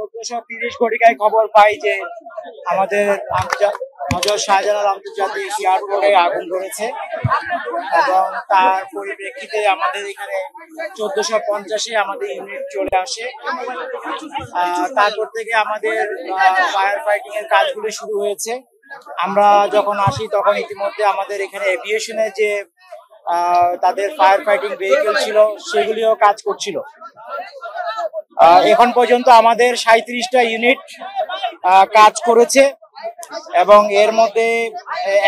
1430 ঘটিকায় খবর পাই যে আমাদের হযরত শাহজালাল আন্তর্জাতিক এয়ারপোর্টে আগুন ধরেছে এবং তার পরিপ্রেক্ষিতে আমাদের এখানে 1450-এ আমাদের ইউনিট চলে আসে। তারপর থেকে আমাদের ফায়ার ফাইটিং এর কাজগুলো শুরু হয়েছে। আমরা যখন আসি তখন ইতিমধ্যে আমাদের এখানে এভিয়েশনের যে তাদের ফায়ার ফাইটিং ভেহিকেল ছিল সেগুলিও কাজ করছিল। এখন পর্যন্ত আমাদের 37টা ইউনিট কাজ করেছে এবং এর মধ্যে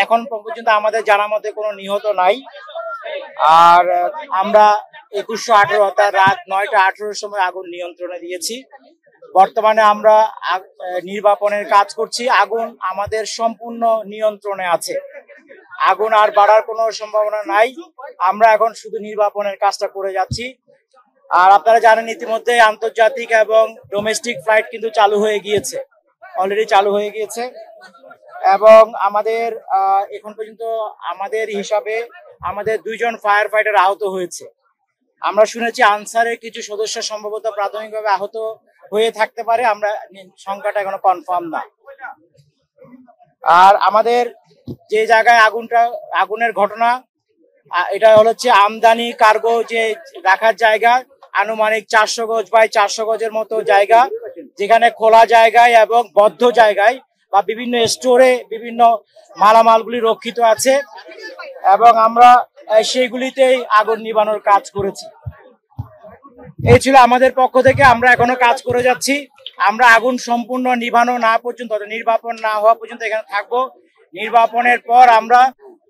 এখন পর্যন্ত আমাদের জানার মধ্যে কোনো নিহত নাই। আর আমরা 2118 অর্থাৎ রাত 9টা 18-র সময় আগুন নিয়ন্ত্রণে দিয়েছি। বর্তমানে আমরা নির্বাপনের কাজ করছি। আগুন আমাদের সম্পূর্ণ নিয়ন্ত্রণে আছে, আগুন আর বাড়ার কোনো সম্ভাবনা নাই। আমরা এখন শুধু নির্বাপনের কাজটা করে যাচ্ছি। আর আপনারা জানেন ইতিমধ্যে আন্তর্জাতিক এবং ডোমেস্টিক ফ্লাইট কিন্তু চালু হয়ে গিয়েছে, অলরেডি চালু হয়ে গিয়েছে। এবং আমাদের এখন পর্যন্ত আমাদের হিসাবে আমাদের 2 জন ফায়ার ফাইটার আহত হয়েছে। আমরা শুনেছি আনসারের কিছু সদস্য সম্ভবত প্রাথমিকভাবে আহত হয়ে থাকতে পারে, আমরা সংখ্যাটা এখনো কনফার্ম না। আর আমাদের যে জায়গায় আগুনের ঘটনা, এটা হচ্ছে আমদানি কার্গো যে রাখার জায়গা, আনুমানিক 400 গজ বাই 400 গজের মতো জায়গা, যেখানে খোলা জায়গায় এবং বদ্ধ জায়গায় বা বিভিন্ন স্টোরে বিভিন্ন মালামালগুলি রক্ষিত আছে এবং আমরা সেগুলিতেই আগুন নিবানোর কাজ করেছি। এই ছিল আমাদের পক্ষ থেকে, আমরা এখনো কাজ করে যাচ্ছি। আমরা আগুন সম্পূর্ণ নিভানো না পর্যন্ত, নির্বাপন না হওয়া পর্যন্ত এখানে থাকবো। নির্বাপনের পর আমরা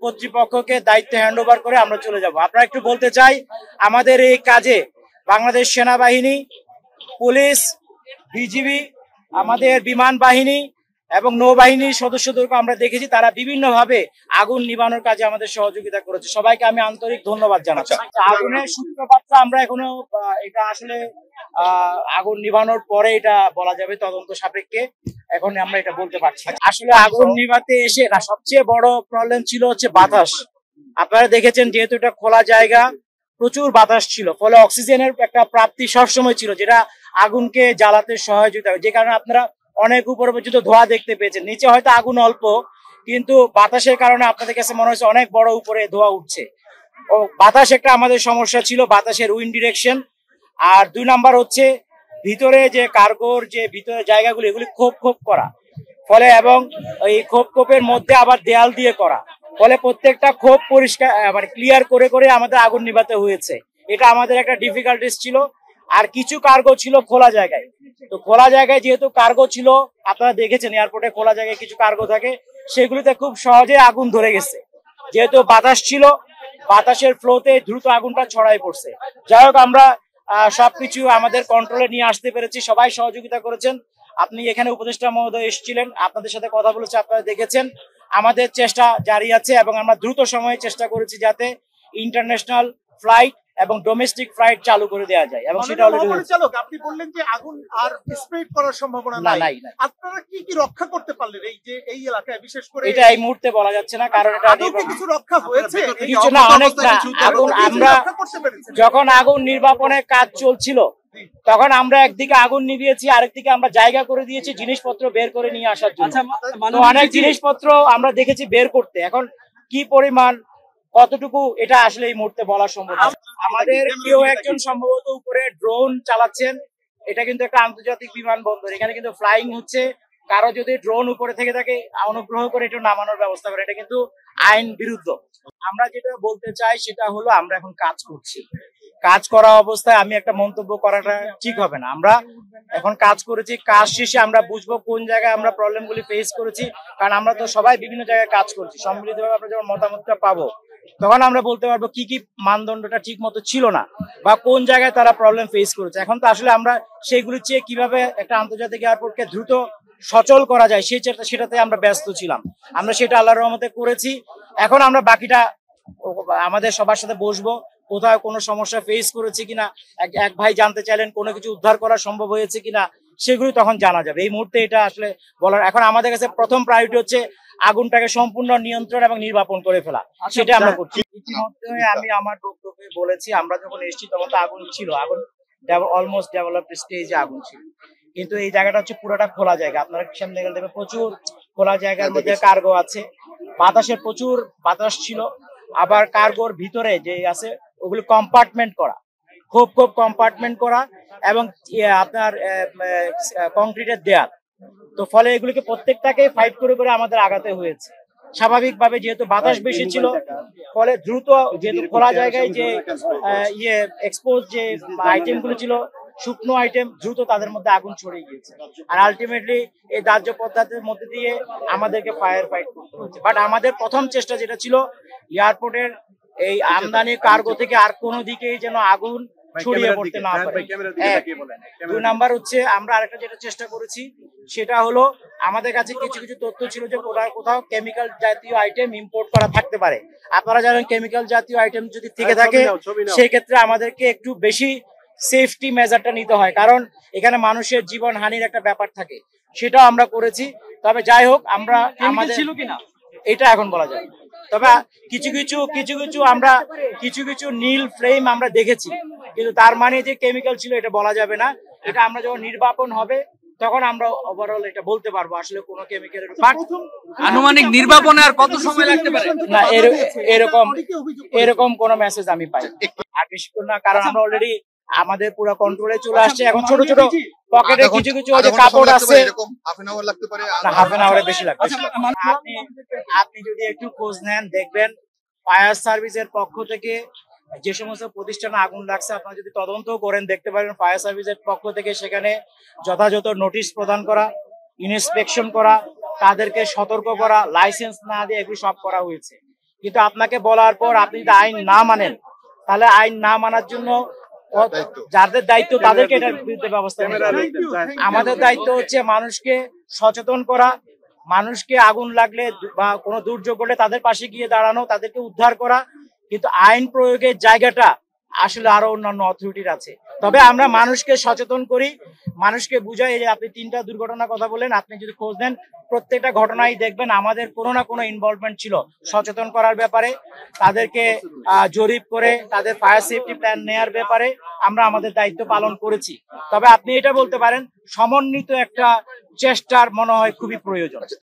কর্তৃপক্ষকে দায়িত্ব হ্যান্ড ওভার করে আমরা চলে যাব। আপনারা একটু বলতে চাই, আমাদের এই কাজে বাংলাদেশ সেনাবাহিনী, পুলিশ, বিজিবি, আমাদের বিমান বাহিনী এবং নৌবাহিনীর সদস্যদেরকে আমরা দেখেছি, তারা বিভিন্নভাবে আগুন নিবানোর কাজে আমাদের সহযোগিতা করেছে। সবাইকে আমি আন্তরিক ধন্যবাদ জানাচ্ছি। আগুনের সূত্রপাতটা আমরা এখনো এটা আসলে আগুন নিবানোর পরে এটা বলা যাবে তদন্ত সাপেক্ষে, এখন আমরা এটা বলতে পারছি। আসলে আগুন নিভাতে এসে না, সবচেয়ে বড় প্রবলেম ছিল হচ্ছে বাতাস। আপনারা দেখেছেন যেহেতু এটা খোলা জায়গা, প্রচুর বাতাস ছিল, ফলে অক্সিজেনের একটা প্রাপ্তি সবসময় ছিল, যেটা আগুনকে জ্বালাতে সহযোগিতা করে। যে কারণে আপনারা অনেক উপরে পর্যন্ত ধোঁয়া দেখতে পেয়েছেন। নিচে হয়তো আগুন অল্প, কিন্তু বাতাসের কারণে আপনাদের কাছে মনে হচ্ছে অনেক বড় উপরে ধোঁয়া উঠছে। ও বাতাস একটা আমাদের সমস্যা ছিল, বাতাসের উইন্ড ডিরেকশন। আর 2 নাম্বার হচ্ছে ভিতরে যে কার্গোর যে ভিতরে জায়গাগুলি, এগুলি খোপ করা, ফলে এবং এই খোপের মধ্যে আবার দেয়াল দিয়ে করা, ফলে প্রত্যেকটা খোপ পরিষ্কার মানে ক্লিয়ার করে করে আমাদের আগুন নিভাতে হয়েছে। এটা আমাদের একটা ডিফিকাল্টিস ছিল। আর কিছু কার্গো ছিল খোলা জায়গায়, তো খোলা জায়গায় যেহেতু কার্গো ছিল, আপনারা দেখেছেন এয়ারপোর্টে খোলা জায়গায় কিছু কার্গো থাকে, সেগুলিতে খুব সহজে আগুন ধরে গেছে। যেহেতু বাতাস ছিল, বাতাসের ফ্লোতে দ্রুত আগুনটা ছড়াই পড়ছে। যাই হোক, আমরা সবকিছু আমাদের কন্ট্রোলে নিয়ে আসতে পেরেছি, সবাই সহযোগিতা করেছেন। আপনি এখানে উপদেষ্টা মহোদয় এসেছিলেন, আপনাদের সাথে কথা বলেছে, আপনারা দেখেছেন। আমাদের চেষ্টা জারি আছে এবং আমরা দ্রুত সময়ে চেষ্টা করেছি যাতে ইন্টারন্যাশনাল ফ্লাইট এবং ডোমেস্টিক ফ্লাইট চালু করে দেওয়া যায়, এবং সেটা অলরেডি হয়েছে। আপনি বললেন যে আগুন আর স্প্রেড করার সম্ভাবনা নাই, আপনারা কি রক্ষা করতে পারলেন এই এলাকায়? বিশেষ করে এটা এই মুহূর্তে বলা যাচ্ছে না, কারণ এটা কিছু রক্ষা হয়েছে, কিছু না, অনেক না। আগুন আমরা যখন আগুন নির্বাপনের কাজ চলছিল, তখন আমরা একদিকে আগুন নিভিয়েছি, আরেকদিকে আমরা জায়গা করে দিয়েছি জিনিসপত্র বের করে নিয়ে আসার জন্য। অনেক জিনিসপত্র আমরা দেখেছি বের করতে, এখন কি পরিমাণ কতটুকু এটা আসলে এই মুহূর্তে বলা সম্ভব না। আমাদের কেউ একজন সম্ভবত উপরে ড্রোন চালাচ্ছেন, এটা কিন্তু একটা আন্তর্জাতিক বিমানবন্দর, এখানে কিন্তু ফ্লাইং হচ্ছে। কারো যদি ড্রোন উপরে থেকে থাকে, অনুগ্রহ করে একটু নামানোর ব্যবস্থা করে, এটা কিন্তু আইন বিরুদ্ধ। আমরা যেটা বলতে চাই সেটা হলো, আমরা এখন কাজ করছি, কাজ করা অবস্থায় আমি একটা মন্তব্য করাটা ঠিক হবে না। আমরা এখন কাজ করেছি, কাজ শেষে আমরা বুঝবো কোন জায়গায় আমরা প্রবলেমগুলি ফেস করেছি, কারণ আমরা তো সবাই বিভিন্ন জায়গায় কাজ করছি। সম্মিলিতভাবে আমরা যখন মতামতটা পাবো, তখন আমরা বলতে পারবো কি কি মানদণ্ডটা ঠিক মতো ছিল না বা কোন জায়গায় তারা প্রবলেম ফেস করেছে। এখন তো আসলে আমরা সেইগুলি চেয়ে কিভাবে একটা আন্তর্জাতিক এয়ারপোর্টকে দ্রুত সচল করা যায় সেটাতে আমরা ব্যস্ত ছিলাম। আমরা সেটা আল্লাহর রহমতে করেছি। এখন আমরা বাকিটা আমাদের সবার সাথে বসবো, কোথাও কোনো সমস্যা ফেস করেছে কিনা, এক ভাই জানতে চাইলেন কোনো কিছু উদ্ধার করা সম্ভব হয়েছে কিনা, সেগুলি তখন জানা যাবে। এই মুহূর্তে এটা আসলে বলার, এখন আমাদের কাছে প্রথম প্রায়োরিটি হচ্ছে আগুনটাকে সম্পূর্ণ নিয়ন্ত্রণ এবং নির্বাপন করে ফেলা, সেটা আমরা করছি। ইতিমধ্যে আমি আমার বক্তব্যে বলেছি, আমরা যখন এসেছি তখন তো আগুন ছিল, আগুন অলমোস্ট ডেভেলপড স্টেজে আগুন ছিল। কিন্তু এই জায়গাটা হচ্ছে পুরোটা খোলা জায়গা। আপনারা সামনে গেলে দেখবেন প্রচুর খোলা জায়গার মধ্যে কার্গো আছে, বাতাসের প্রচুর বাতাস ছিল। আবার কার্গোর ভিতরে যে আছে ওগুলো কম্পার্টমেন্ট করা, খুব খুব কম্পার্টমেন্ট করা, এবং আপনার কংক্রিটের দেয়াল। তো ফলে এগুলিকে প্রত্যেকটাকে ফাইট করে করে আমাদের আগাতে হয়েছে। স্বাভাবিকভাবে যেহেতু বাতাস বেশি ছিল, ফলে দ্রুত যেহেতু খোলা জায়গায় যে এক্সপোজ যে আইটেম গুলো ছিল, শুকনো আইটেম, দ্রুত তাদের মধ্যে আগুন ছড়িয়ে গিয়েছে। আর আলটিমেটলি এই দাহ্য পদার্থের মধ্যে দিয়ে আমাদেরকে ফায়ার ফাইট করতে হচ্ছে। বাট আমাদের প্রথম চেষ্টা যেটা ছিল, এয়ারপোর্টের এই আমদানি কার্গো থেকে আর কোনো দিকেই যেন আগুন ছড়িয়ে পড়তে না পারে। 2 নাম্বার হচ্ছে আমরা আরেকটা যেটা চেষ্টা করেছি, সেটা হলো আমাদের কাছে কিছু কিছু তথ্য ছিল যে কোথাও কেমিক্যাল জাতীয় আইটেম ইম্পোর্ট করা থাকতে পারে। আপনারা জানেন কেমিক্যাল জাতীয় আইটেম যদি থেকে থাকে, সেই ক্ষেত্রে আমাদেরকে একটু বেশি সেফটি মেজারটা নিতে হয়, কারণ এখানে মানুষের জীবন হানির একটা ব্যাপার থাকে। সেটাও আমরা করেছি। তবে যাই হোক, আমরা আমাদের ছিল কিনা এটা এখন বলা যায়। তবে কিছু কিছু নীল ফ্লেম আমরা দেখেছি, কিন্তু তার মানে যে কেমিক্যাল ছিল এটা বলা যাবে না। এটা আমরা যখন নির্বাপন হবে তখন আমরা ওভারঅল এটা বলতে পারবো আসলে কোন কেমিক্যালের। আনুমানিক নির্বাপনে আর কত সময় লাগতে পারে? না, এরকম কোন মেসেজ আমি পাই আর বেশিক্ষণ না, কারণ আমরা অলরেডি আমাদের পুরো কন্ট্রোলে চলে আসছে। এখন ছোট ছোট পকেটে কিছু কিছু যে কাপড় আছে, হাফ এন আওয়ারে বেশি লাগবে। আপনি যদি একটু খোঁজ নেন দেখবেন ফায়ার সার্ভিসের পক্ষ থেকে যে সমস্ত প্রতিষ্ঠানে আগুন লাগছে, আপনারা যদি তদন্ত করেন দেখতে পারেন ফায়ার সার্ভিসের পক্ষ থেকে সেখানে যথাযথ নোটিশ প্রদান করা, ইন্সপেকশন করা, তাদেরকে সতর্ক করা, লাইসেন্স না দিয়ে এগুলো সব করা হয়েছে। কিন্তু আপনাকে বলার পর আপনি যদি আইন না মানেন, তাহলে আইন না মানার জন্য যাদের দায়িত্ব তাদেরকে এটার বিরুদ্ধে ব্যবস্থা নিতে হবে। আমাদের দায়িত্ব হচ্ছে মানুষকে সচেতন করা, মানুষকে আগুন লাগলে বা কোনো দুর্যোগ ঘটলে তাদের পাশে গিয়ে দাঁড়ানো, তাদেরকে উদ্ধার করা। কিন্তু আইন প্রয়োগের জায়গাটা আসলে আরো অন্যান্য অথরিটির আছে। তবে আমরা মানুষকে সচেতন করি, মানুষকে বুঝাই। যে আপনি 3টা দুর্ঘটনার কথা বলেন, আপনি যদি খোঁজ নেন প্রত্যেকটা ঘটনায় দেখবেন আমাদের কোনো না কোনো ইনভলভমেন্ট ছিল সচেতন করার ব্যাপারে, তাদেরকে জরিপ করে তাদের ফায়ার সেফটি প্ল্যান নেয়ার ব্যাপারে আমরা আমাদের দায়িত্ব পালন করেছি। তবে আপনি এটা বলতে পারেন সমন্বিত একটা চেষ্টার মনে হয় খুবই প্রয়োজন।